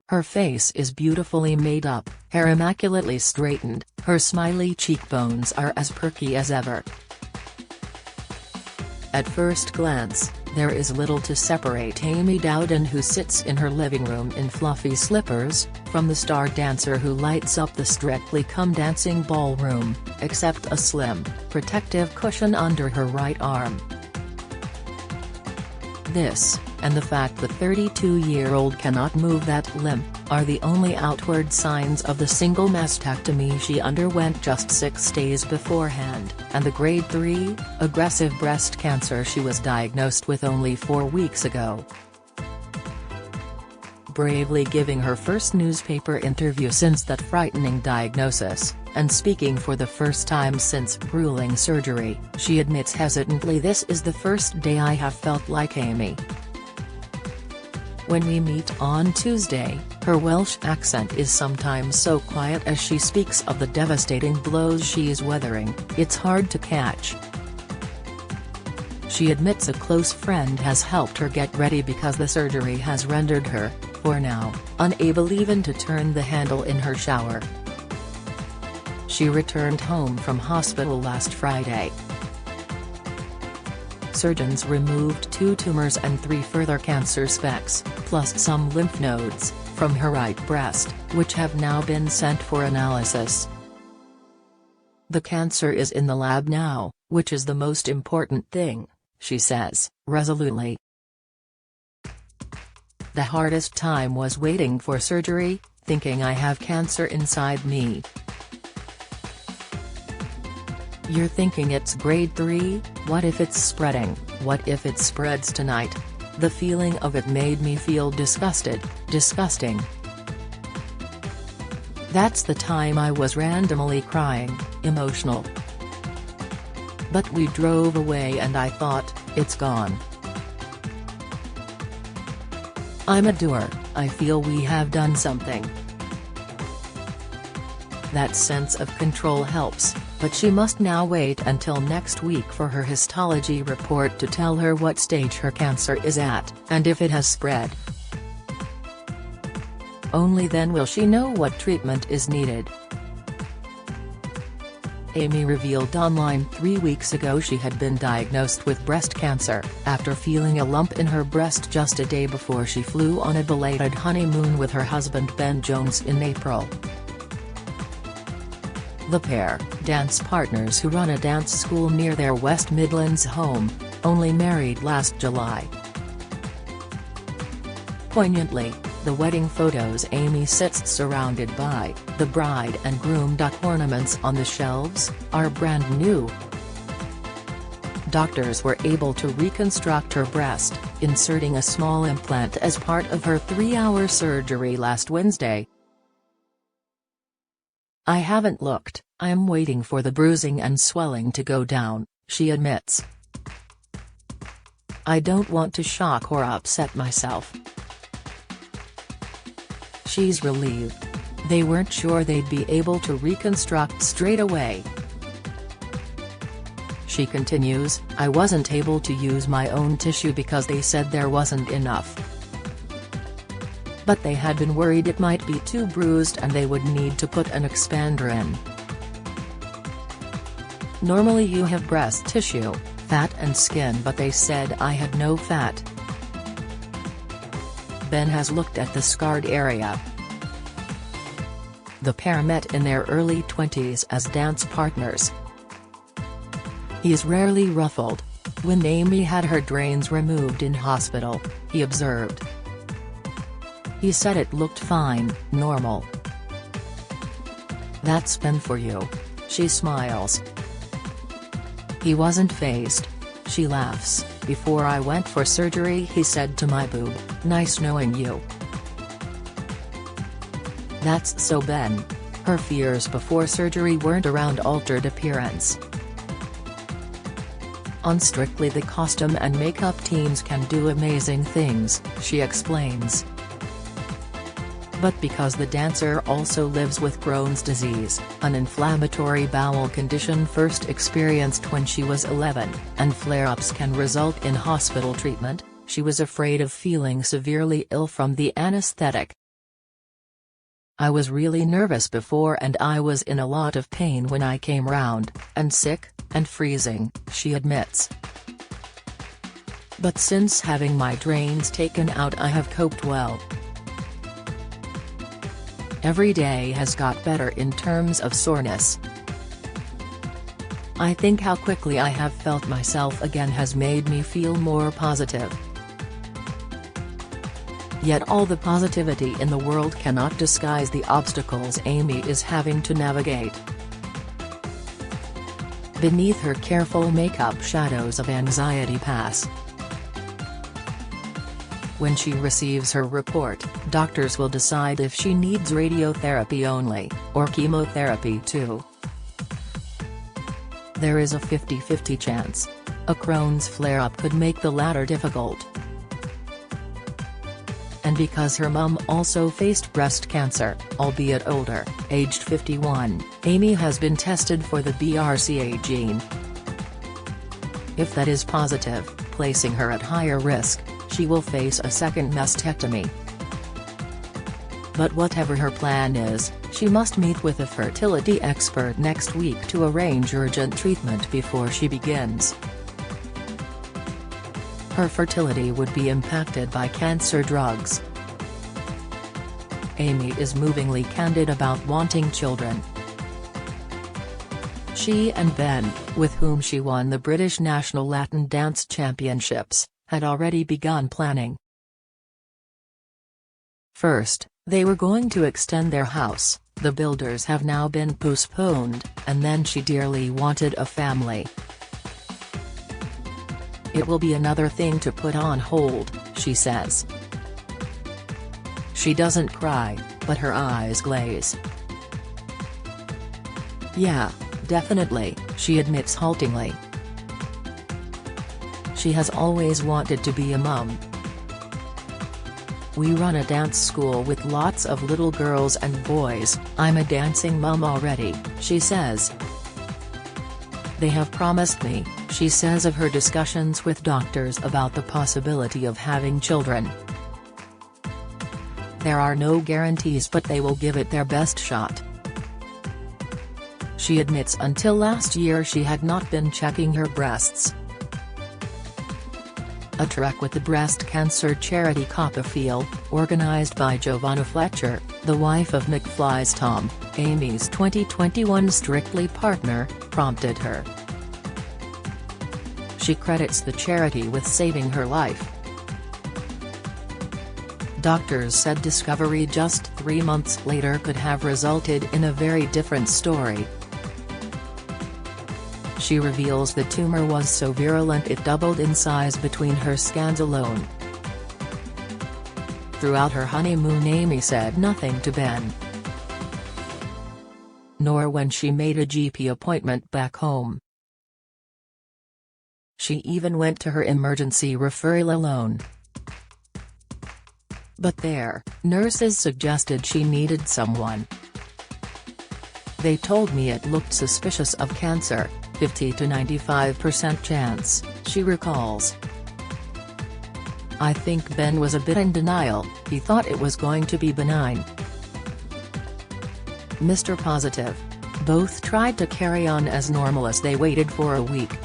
Her face is beautifully made up, hair immaculately straightened, her smiley cheekbones are as perky as ever. At first glance, there is little to separate Amy Dowden, who sits in her living room in fluffy slippers, from the star dancer who lights up the Strictly Come Dancing ballroom, except a slim, protective cushion under her right arm. This, and the fact the 32-year-old cannot move that limb, are the only outward signs of the single mastectomy she underwent just 6 days beforehand, and the grade 3, aggressive breast cancer she was diagnosed with only 4 weeks ago. Bravely giving her first newspaper interview since that frightening diagnosis, and speaking for the first time since grueling surgery, she admits hesitantly, "This is the first day I have felt like Amy." When we meet on Tuesday, her Welsh accent is sometimes so quiet as she speaks of the devastating blows she is weathering, it's hard to catch. She admits a close friend has helped her get ready because the surgery has rendered her, for now, unable even to turn the handle in her shower. She returned home from hospital last Friday. Surgeons removed 2 tumors and 3 further cancer specks, plus some lymph nodes, from her right breast, which have now been sent for analysis. "The cancer is in the lab now, which is the most important thing," she says, resolutely. "The hardest time was waiting for surgery, thinking I have cancer inside me. You're thinking it's grade 3, what if it's spreading, what if it spreads tonight? The feeling of it made me feel disgusting. That's the time I was randomly crying, emotional. But we drove away and I thought, it's gone. I'm a doer, I feel we have done something." That sense of control helps, but she must now wait until next week for her histology report to tell her what stage her cancer is at, and if it has spread. Only then will she know what treatment is needed. Amy revealed online 3 weeks ago she had been diagnosed with breast cancer, after feeling a lump in her breast just a day before she flew on a belated honeymoon with her husband Ben Jones in April. The pair, dance partners who run a dance school near their West Midlands home, only married last July. Poignantly, the wedding photos Amy sits surrounded by, the bride and groom duck ornaments on the shelves, are brand new. Doctors were able to reconstruct her breast, inserting a small implant as part of her 3-hour surgery last Wednesday. "I haven't looked, I'm waiting for the bruising and swelling to go down," she admits. "I don't want to shock or upset myself." She's relieved. They weren't sure they'd be able to reconstruct straight away. She continues, "I wasn't able to use my own tissue because they said there wasn't enough. But they had been worried it might be too bruised and they would need to put an expander in. Normally you have breast tissue, fat and skin, but they said I had no fat." Ben has looked at the scarred area. The pair met in their early 20s as dance partners. He's rarely ruffled. When Amy had her drains removed in hospital, he observed. He said it looked fine, normal. "That's Ben for you." She smiles. He wasn't fazed. She laughs. "Before I went for surgery he said to my boob, 'Nice knowing you.'" That's so Ben. Her fears before surgery weren't around altered appearance. On Strictly, the costume and makeup teams can do amazing things, she explains. But because the dancer also lives with Crohn's disease, an inflammatory bowel condition first experienced when she was 11, and flare-ups can result in hospital treatment, she was afraid of feeling severely ill from the anesthetic. "I was really nervous before and I was in a lot of pain when I came round, and sick, and freezing," she admits. "But since having my drains taken out I have coped well. Every day has got better in terms of soreness. I think how quickly I have felt myself again has made me feel more positive." Yet all the positivity in the world cannot disguise the obstacles Amy is having to navigate. Beneath her careful makeup, shadows of anxiety pass. When she receives her report, doctors will decide if she needs radiotherapy only, or chemotherapy too. There is a 50-50 chance. A Crohn's flare-up could make the latter difficult. And because her mum also faced breast cancer, albeit older, aged 51, Amy has been tested for the BRCA gene. If that is positive, placing her at higher risk, she will face a second mastectomy. But whatever her plan is, she must meet with a fertility expert next week to arrange urgent treatment before she begins. Her fertility would be impacted by cancer drugs. Amy is movingly candid about wanting children. She and Ben, with whom she won the British National Latin Dance Championships, had already begun planning. First, they were going to extend their house, the builders have now been postponed, and then she dearly wanted a family. "It will be another thing to put on hold," she says. She doesn't cry, but her eyes glaze. "Yeah, definitely," she admits haltingly. She has always wanted to be a mum. "We run a dance school with lots of little girls and boys, I'm a dancing mum already," she says. "They have promised me," she says of her discussions with doctors about the possibility of having children. "There are no guarantees but they will give it their best shot." She admits until last year she had not been checking her breasts. A trek with the breast cancer charity Copperfield, organised by Giovanna Fletcher, the wife of McFly's Tom, Amy's 2021 Strictly partner, prompted her. She credits the charity with saving her life. Doctors said discovery just 3 months later could have resulted in a very different story. She reveals the tumor was so virulent it doubled in size between her scans alone. Throughout her honeymoon, Amy said nothing to Ben. Nor when she made a GP appointment back home. She even went to her emergency referral alone. But there, nurses suggested she needed someone. "They told me it looked suspicious of cancer, 50 to 95% chance," she recalls. "I think Ben was a bit in denial, he thought it was going to be benign. Mr. Positive. Both tried to carry on as normal as they waited for a week.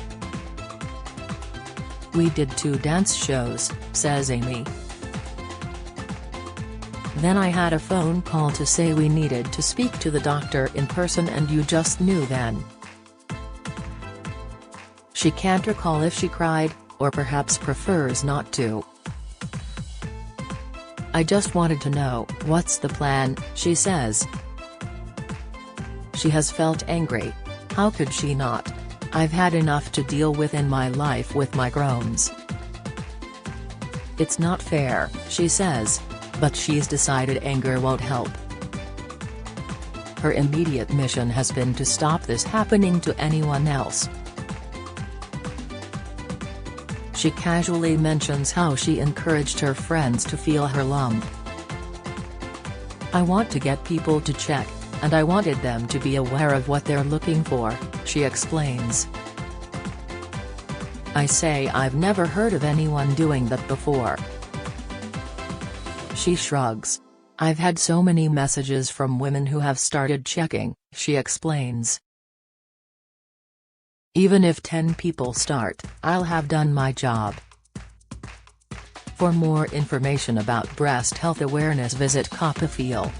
We did 2 dance shows," says Amy. "Then I had a phone call to say we needed to speak to the doctor in person and you just knew then." She can't recall if she cried, or perhaps prefers not to. "I just wanted to know, what's the plan," she says. She has felt angry. How could she not? "I've had enough to deal with in my life with my Crohn's. It's not fair," she says. But she's decided anger won't help. Her immediate mission has been to stop this happening to anyone else. She casually mentions how she encouraged her friends to feel her lump. "I want to get people to check, and I wanted them to be aware of what they're looking for," she explains. "I say I've never heard of anyone doing that before." She shrugs. "I've had so many messages from women who have started checking," she explains. "Even if 10 people start, I'll have done my job." For more information about breast health awareness, visit copafeel.org.